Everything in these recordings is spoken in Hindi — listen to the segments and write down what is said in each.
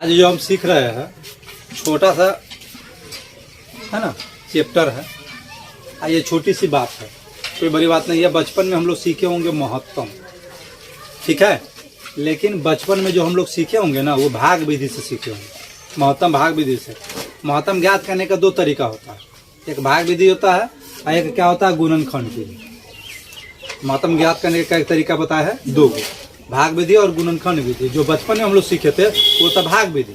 आज जो हम सीख रहे हैं छोटा सा है ना चैप्टर है। ये छोटी सी बात है, कोई बड़ी बात नहीं है। बचपन में हम लोग सीखे होंगे महत्तम, ठीक है, लेकिन बचपन में जो हम लोग सीखे होंगे ना वो भाग विधि से सीखे होंगे। महत्तम भाग विधि से। महत्तम ज्ञात करने का दो तरीका होता है, एक भाग विधि होता है और एक क्या होता है गुणनखंड विधि। महत्तम ज्ञात करने का एक तरीका बताया है दो, भाग विधि और गुणनखंड विधि। जो बचपन में हम लोग सीखे थे वो था भाग विधि।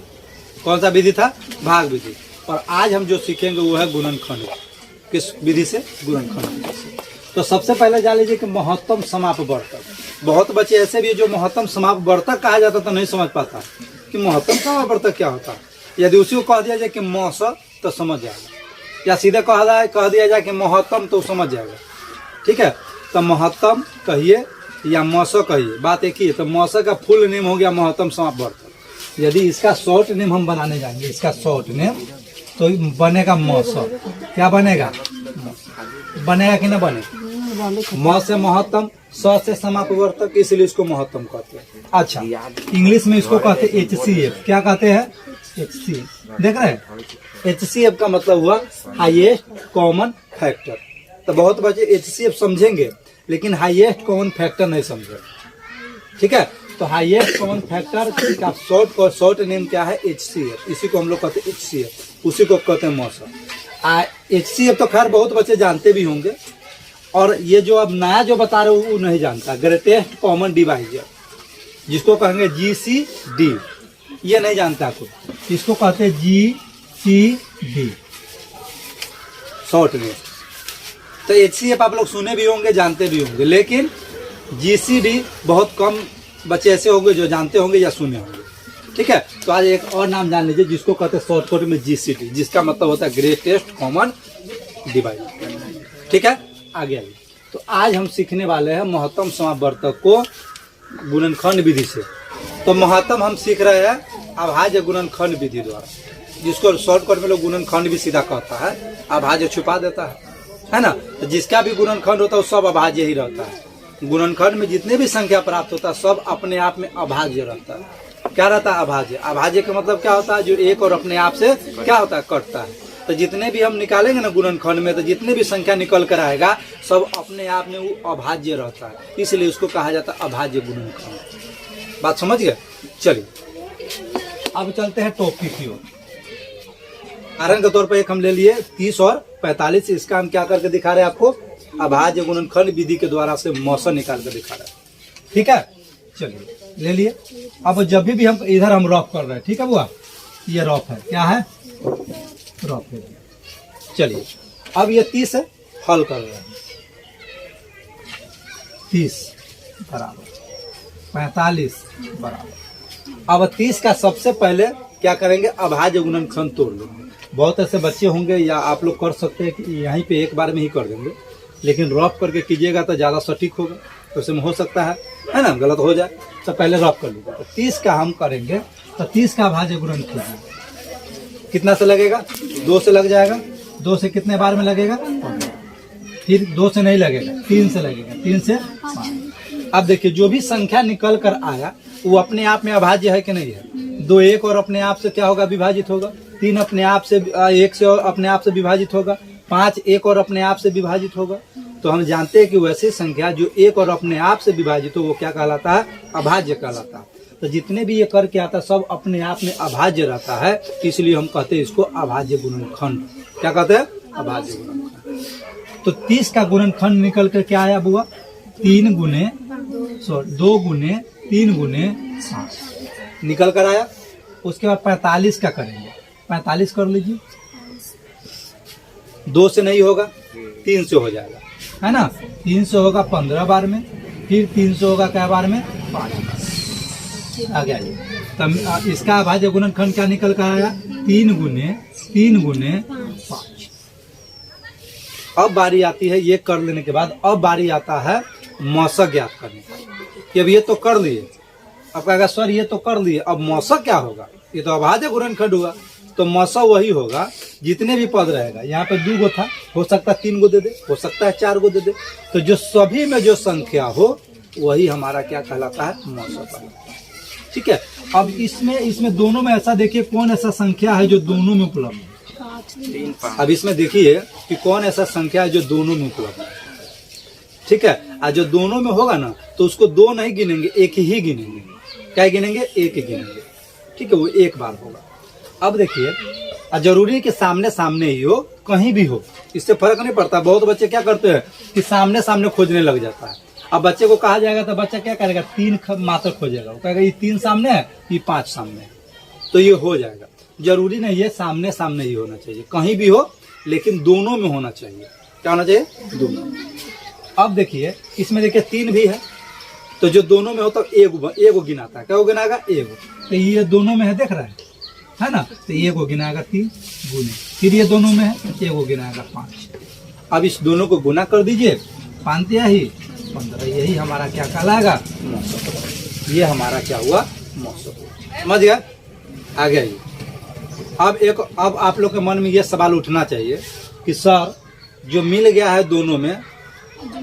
कौन सा विधि था? भाग विधि। और आज हम जो सीखेंगे वो है गुणनखंड। किस विधि से? गुणनखंड विधि से। तो सबसे पहले जान लीजिए कि महत्तम समापवर्तक। बहुत बच्चे ऐसे भी जो महत्तम समापवर्तक कहा जाता तो नहीं समझ पाता कि महत्तम समापवर्तक क्या होता है। यदि उसी को कह दिया जाए कि मौस तो समझ जाएगा, या सीधे कह दिया जाए कि महत्तम तो समझ जाएगा, ठीक है। तो महत्तम कहिए या मौस कहिए, बात एक ही है। तो मौस का फुल नेम हो गया महत्तम समापवर्तक। यदि इसका शॉर्ट नेम हम बनाने जाएंगे, इसका शॉर्ट नेम, तो बनेगा मौस। क्या बनेगा? बनेगा कि ना बनेगा? म से महत्तम, स से समापवर्तक, इसलिए इसको महत्तम कहते हैं। अच्छा, इंग्लिश में इसको कहते हैं HCF। क्या कहते हैं? HCF। देख रहे हैं? HCF का मतलब हुआ हाईएस्ट कॉमन फैक्टर। तो बहुत बच्चे HCF समझेंगे लेकिन हाईएस्ट कॉमन फैक्टर नहीं समझेंगे, ठीक है। तो हाईएस्ट कॉमन फैक्टर का शॉर्ट नेम क्या है? HCF। इसी को हम लोग कहते हैं HCF, उसी को कहते हैं मौसम। HCF तो खैर बहुत बच्चे जानते भी होंगे, और ये जो अब नया जो बता रहे हो वो नहीं जानता। ग्रेटेस्ट कॉमन डिवाइजर, जिसको कहेंगे GCD, ये नहीं जानता कोई। इसको कहते हैं GCD शॉर्ट नेम। तो HCF आप लोग सुने भी होंगे, जानते भी होंगे, लेकिन GCD बहुत कम बच्चे ऐसे होंगे जो जानते होंगे या सुने होंगे, ठीक है। तो आज एक और नाम जान लीजिए जिसको कहते हैं शॉर्टकट में GCD, जिसका मतलब होता है ग्रेटेस्ट कॉमन डिवाइजर, ठीक है। आगे आइए। तो आज हम सीखने वाले हैं महत्तम समापवर्तक को गुणनखंड विधि से। तो महत्तम हम सीख रहे हैं अभाज्य गुणनखंड विधि द्वारा, जिसको शॉर्टकट में लोग गुणनखंड भी सीधा कहता है, अभाज्य छुपा देता है ना। तो जिसका भी गुणनखंड होता है वो सब अभाज्य ही रहता है। गुणनखंड में जितने भी संख्या प्राप्त होता है सब अपने आप में अभाज्य रहता है। क्या रहता है? अभाज्य। अभाज्य का मतलब क्या होता है? जो एक और अपने आप से क्या होता है? कटता है। तो जितने भी हम निकालेंगे ना गुणनखंड में, तो जितने भी संख्या निकल कर आएगा सब अपने आप में वो अभाज्य रहता है, इसलिए उसको कहा जाता है अभाज्य गुणनखंड। बात समझ गए? चलिए अब चलते हैं टॉपिक की ओर। उदाहरण के तौर पर एक हम ले लिए 30 और 45। इसका हम क्या करके दिखा रहे हैं आपको? अभाज्य गुणनखंड विधि के द्वारा से मौसम निकाल कर दिखा रहे हैं, ठीक है। चलिए ले लिए। अब जब भी हम इधर हम रफ कर रहे हैं, ठीक है बुआ, ये रफ है। क्या है? रफ है। चलिए अब ये 30 है, हल कर रहे हैं। 30 बराबर 45 बराबर। अब 30 का सबसे पहले क्या करेंगे? अभाज्य गुणनखंड तोड़ लेंगे। बहुत ऐसे बच्चे होंगे, या आप लोग कर सकते हैं कि यहीं पे एक बार में ही कर देंगे, लेकिन रफ करके कीजिएगा तो ज़्यादा सटीक होगा। तो उसमें हो सकता है ना गलत हो जाए, तो पहले रफ कर लीजिए। तो 30 का हम करेंगे, तो 30 का अभाज्य गुणनखंड कितना से लगेगा? 2 से लग जाएगा। 2 से कितने बार में लगेगा? फिर 2 से नहीं लगेगा, 3 से लगेगा, 3 से 5। अब देखिए जो भी संख्या निकल कर आया वो अपने आप में अभाज्य है कि नहीं है? 2 एक और अपने आप से क्या होगा? विभाजित होगा। 3 अपने आप से 1 से और अपने आप से विभाजित होगा। 5 एक और अपने आप से विभाजित होगा। तो हम जानते हैं कि वैसे संख्या जो एक और अपने आप से विभाजित हो वो क्या कहलाता है? अभाज्य कहलाता है। तो जितने भी ये करके आता है सब अपने आप में अभाज्य रहता है, इसलिए हम कहते हैं इसको अभाज्य गुणनखंड। क्या कहते हैं? अभाज्य गुणनखंड। तो 30 का गुणनखंड निकल कर क्या आया बुआ? 2 गुने 3 गुने 5 निकल कर आया। उसके बाद 45 का करेंगे। 45 कर लीजिए। 2 से नहीं होगा, 3 से हो जाएगा, है ना। 3 से होगा 15 बार में, फिर 3 से होगा क्या बार में? 5 बार। आगे आइए। तब इसका अभाज्य गुणनखंड क्या निकल कर आया? 3 गुने 5। अब बारी आती है ये कर लेने के बाद, अब बारी आता है मौसक ज्ञात करने का। अब ये तो कर लिए, अब कहेगा सर ये तो कर लिए, अब मौसक क्या होगा? ये तो अभाज्य गुणनखंड हुआ, तो मौसक वही होगा जितने भी पद रहेगा। यहाँ पे 2 गो था, हो सकता है 3 गो दे दे, हो सकता है 4 गो दे दे। तो जो सभी में जो संख्या हो वही हमारा क्या कहलाता है? मौसक कहलाता है। ठीक है। अब इसमें दोनों में ऐसा देखिए कौन ऐसा संख्या है जो दोनों में उपलब्ध है। अब इसमें देखिए कि कौन ऐसा संख्या है जो दोनों में उपलब्ध है, ठीक है। और जो दोनों में होगा ना तो उसको दो नहीं गिनेंगे, एक ही गिनेंगे। क्या गिनेंगे? एक ही गिनेंगे, ठीक है। वो एक बार होगा। अब देखिए जरूरी है कि सामने सामने ही हो, कहीं भी हो, इससे फर्क नहीं पड़ता। बहुत बच्चे क्या करते हैं कि सामने सामने खोजने लग जाता है। अब बच्चे को कहा जाएगा तो बच्चा क्या करेगा? 3 मात्र खोजेगा। वो कहेगा ये 3 सामने है, ये 5 सामने है, तो ये हो जाएगा। जरूरी नहीं है सामने सामने ही होना चाहिए, कहीं भी हो, लेकिन दोनों में होना चाहिए। क्या होना चाहिए? दोनों। अब देखिए इसमें देखिए 3 भी है, तो जो दोनों में हो तो एगो गिनाता है। क्या वो गिनाएगा? एगो। तो ये दोनों में है, देख रहा है ना? तो एगो गिनाएगा 3 गुने, फिर ये दोनों में है, एगो गिनाएगा 5। अब इस दोनों को गुना कर दीजिए, 5 या ही 15, यही हमारा क्या कहलाएगा? मौसम। ये हमारा क्या हुआ? मौसम। समझ गया? आ गया ये। अब आप लोग के मन में ये सवाल उठना चाहिए कि सर जो मिल गया है दोनों में,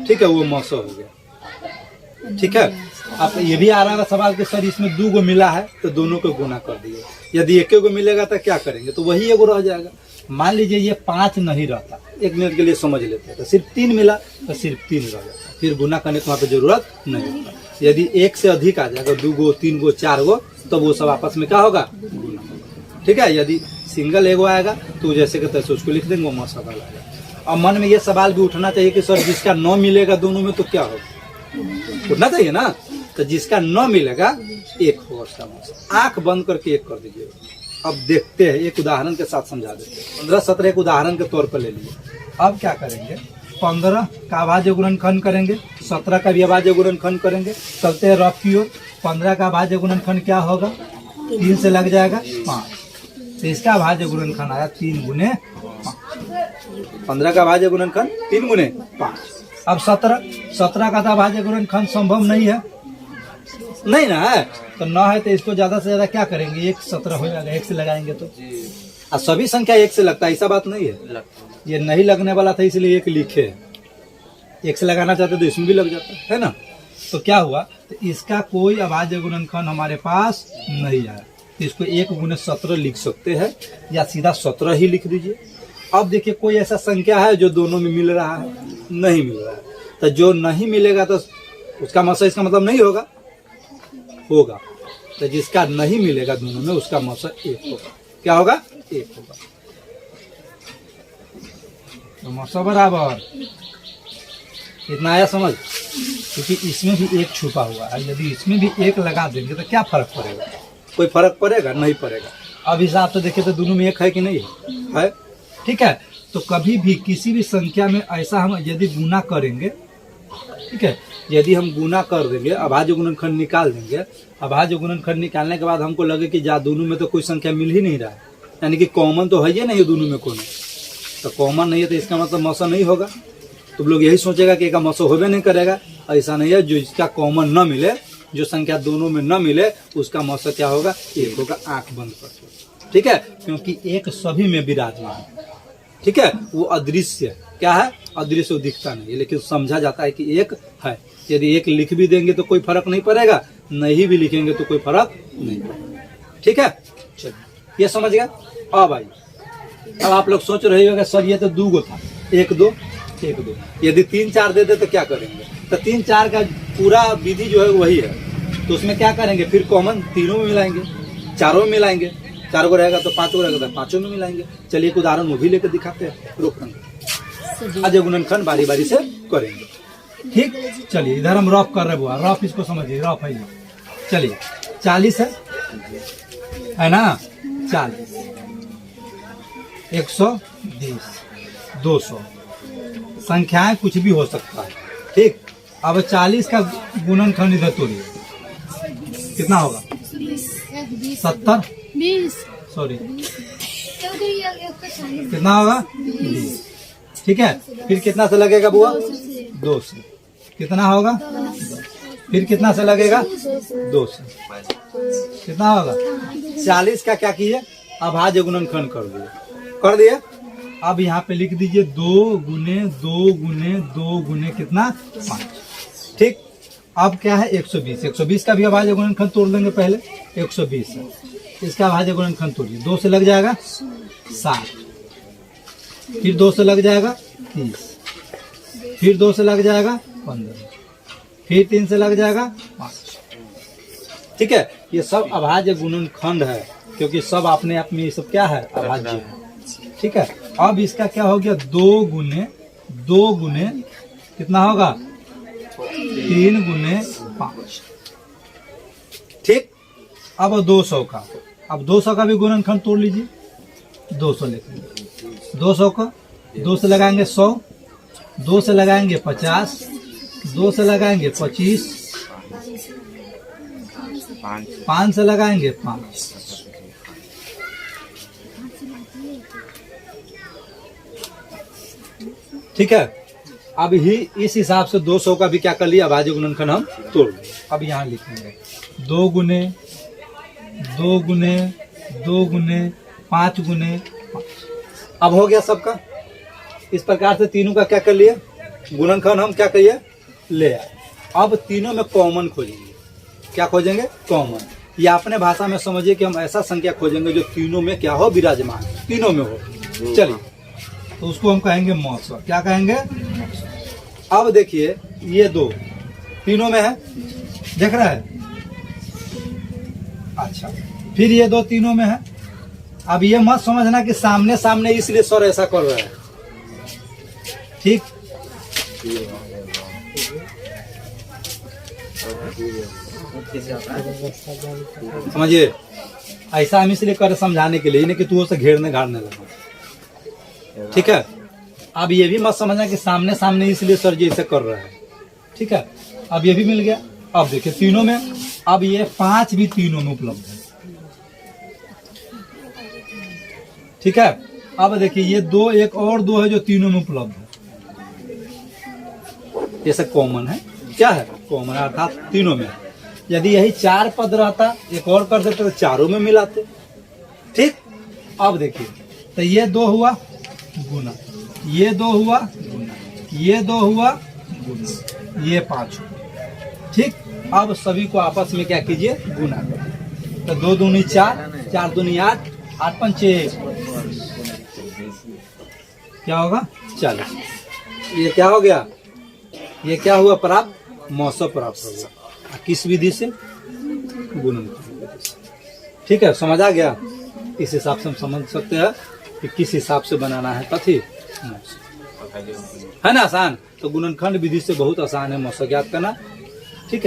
ठीक है, वो मौसम हो गया, ठीक है। आप ये भी आ रहा है सवाल कि सर इसमें 2 गो मिला है तो दोनों को गुना कर दिए। यदि एक गो मिलेगा तो क्या करेंगे? तो वही एगो रह जाएगा। मान लीजिए ये 5 नहीं रहता, 1 मिनट के लिए समझ लेते हैं, तो सिर्फ 3 मिला तो सिर्फ 3 रह जाता, फिर गुना करने की वहाँ पे जरूरत नहीं होता। यदि 1 से अधिक आ जाएगा, 2 गो 3 गो 4 गो, तो वो सब आपस में क्या होगा? गुना होगा, ठीक है। यदि सिंगल एगो आएगा तो जैसे कि तैसे उसको लिख देंगे, वो मौसम आएगा। और मन में ये सवाल भी उठना चाहिए कि सर जिसका 9 मिलेगा दोनों में तो क्या होगा? उठना चाहिए ना। तो जिसका 9 मिलेगा 1 होगा उसका मौसम। आंख बंद करके 1 कर दीजिए। अब देखते हैं, एक उदाहरण के साथ समझा देते हैं। 15 17 एक उदाहरण के तौर पर ले लिए। अब क्या करेंगे? 15 का अभाज्य गुणनखंड करेंगे, 17 का भी अभाज्य गुणनखंड करेंगे। चलते हैं रफ की ओर। 15 का अभाज्य गुणनखंड क्या होगा? 3 से लग जाएगा 5, तो इसका अभाज्य गुणनखंड आया 3 गुने 5। 15 का अभाज्य गुणनखंड 3 गुने 5। अब 17 का तो अभाज्य गुणनखंड संभव नहीं है, नहीं ना है, तो 9 है, तो इसको ज्यादा से ज्यादा क्या करेंगे? 1 17 हो जाएगा, 1 से लगाएंगे तो। और सभी संख्या 1 से लगता है, ऐसा बात नहीं है। ये नहीं लगने वाला था इसलिए 1 लिखे, 1 से लगाना चाहते तो इसमें भी लग जाता है ना। तो क्या हुआ? तो इसका कोई अभाज्य गुणनखंड हमारे पास नहीं आया, तो इसको 1 गुने 17 लिख सकते हैं, या सीधा 17 ही लिख दीजिए। अब देखिए कोई ऐसा संख्या है जो दोनों में मिल रहा है? नहीं मिल रहा है। तो जो नहीं मिलेगा तो उसका मौसा इसका मतलब नहीं होगा, होगा। तो जिसका नहीं मिलेगा दोनों में उसका मौसा 1 होगा। क्या होगा? 1 होगा। तो मौसा बराबर इतना आया समझ? क्योंकि इसमें भी 1 छुपा हुआ है, यदि इसमें भी 1 लगा देंगे तो क्या फर्क पड़ेगा? कोई फर्क पड़ेगा? नहीं पड़ेगा। अब हिसाब से देखिए तो दोनों में 1 है कि नहीं है? ठीक है। तो कभी भी किसी भी संख्या में ऐसा हम यदि गुना करेंगे, ठीक है, यदि हम गुना कर देंगे, अभाज्य गुणनखंड निकाल देंगे, अभाज्य गुणनखंड निकालने के बाद हमको लगे कि जा दोनों में तो कोई संख्या मिल ही नहीं रहा है, यानी कि कॉमन तो है ही नहीं दोनों में कोई, तो कॉमन नहीं है तो इसका मतलब मौसा नहीं होगा। तो लोग यही सोचेगा कि इसका मौसा होबे नहीं करेगा। ऐसा नहीं है, जो इसका कॉमन न मिले, जो संख्या दोनों में न मिले, उसका मौसा क्या होगा? 1 होगा। आंख बंद करके, ठीक है, क्योंकि 1 सभी में विराजमान है, ठीक है। वो अदृश्य क्या है? अदृश्य, वो दिखता नहीं है, लेकिन समझा जाता है कि 1 है। यदि 1 लिख भी देंगे तो कोई फर्क नहीं पड़ेगा, नहीं भी लिखेंगे तो कोई फर्क नहीं पड़ेगा, ठीक है। चलिए, ये समझ गया। अब भाई, अब आप लोग सोच रहे होगा सर ये तो 2 गो था, 1 2 1 2, यदि 3 4 दे दे तो क्या करेंगे? तो 3 4 का पूरा विधि जो है वही है। तो उसमें क्या करेंगे? फिर कॉमन तीनों में मिलाएंगे, चारों में मिलाएंगे, 4 गो रहेगा तो 5 गो रहेगा तो 5 में मिलाएंगे। चलिए एक उदाहरण वो भी लेकर दिखाते हैं, रोकन अजय गुणनखंड बारी बारी से करेंगे, ठीक। चलिए इधर हम रफ कर रहे बुआ, रफ इसको समझिए, रफ है। चलिए 40 है ना, 40, 120, 200, संख्याएं कुछ भी हो सकता है, ठीक। अब 40 का गुणनखंड इधर तोड़िए, कितना होगा? 70, सॉरी कितना होगा? 20, ठीक है। फिर कितना से लगेगा बुआ? 2 से। कितना होगा? 10। फिर कितना से लगेगा? 2 से। कितना होगा? 40 का क्या कीजिए? अभाज्य गुणनखंड कर दिए, कर दिए। अब यहाँ पे लिख दीजिए 2 गुने 2 गुने 2 गुने कितना? 5, ठीक। अब क्या है 120, 120 का भी अभाज्य गुणनखंड तोड़ लेंगे पहले। 120 है, इसका अभाज्य गुणनखंड तोड़िए। 2 से लग जाएगा 7, फिर 2 से लग जाएगा 30, फिर 2 से लग जाएगा 15, फिर 3 से लग जाएगा 5। ठीक है, ये सब अभाज्य गुणनखंड है, क्योंकि सब अपने आप में ये सब क्या है, अभाज्य है। ठीक है, अब इसका क्या हो गया, 2 गुने कितना होगा, 3 गुने 5। ठीक, अब 200 का, अब 200 का भी गुणनखंड तोड़ लीजिए। 200 लिखेंगे, 200 का 2 से लगाएंगे 100, 2 से लगाएंगे 50, 2 से लगाएंगे 25, 5 से लगाएंगे 5, ठीक है। अब ही इस हिसाब से 200 का भी क्या कर लिया, अभाज्य गुणनखंड हम तोड़ लिया। अब यहाँ लिखेंगे 2 गुने 2 गुने 2 गुने 5 गुने 5। अब हो गया सबका। इस प्रकार से तीनों का क्या कर लिए, गुणनखंड हम क्या करिए, ले आए। अब तीनों में कॉमन खोजेंगे। क्या खोजेंगे, कॉमन। या अपने भाषा में समझिए कि हम ऐसा संख्या खोजेंगे जो तीनों में क्या हो, विराजमान, तीनों में हो। चलिए, तो उसको हम कहेंगे मौसम। क्या कहेंगे, अब देखिए ये 2 तीनों में है, देख रहा है। अच्छा, फिर ये 2 तीनों में है। अब ये मत समझना कि सामने सामने इसलिए सर ऐसा कर रहा है। ठीक, समझिए, ऐसा हम इसलिए कर समझाने के लिए, नहीं कि तू उसे घेरने घाड़ने लगा। ठीक है, अब ये भी मत समझना कि सामने सामने इसलिए सर जी ऐसे कर रहा है। ठीक है, अब ये भी मिल गया। अब देखिए तीनों में, अब ये 5 भी तीनों में उपलब्ध है। ठीक है, अब देखिए ये 2, एक और 2 है जो तीनों में उपलब्ध है। ये सब कॉमन है। क्या है, कॉमन, अर्थात तीनों में। यदि यही 4 पद रहता, एक और कर देते तो चारों में मिलाते। ठीक, अब देखिए, तो ये 2 हुआ गुना, ये 2 हुआ गुना, ये 2 हुआ गुना, ये 5 हुआ। ठीक, अब सभी को आपस में क्या कीजिए, गुना करिए। तो 2 दूनी 4, 4 दूनी 8, 8 पंचे क्या होगा, 40। ये क्या हो गया, ये क्या हुआ, प्राप्त, मौसम प्राप्त हो गया। किस विधि से, गुणनखंड। ठीक है, समझ आ गया। इस हिसाब से हम समझ सकते हैं कि किस हिसाब से बनाना है कथी, है ना, आसान। तो गुणनखंड विधि से बहुत आसान है मौसम ज्ञात करना। ठीक है।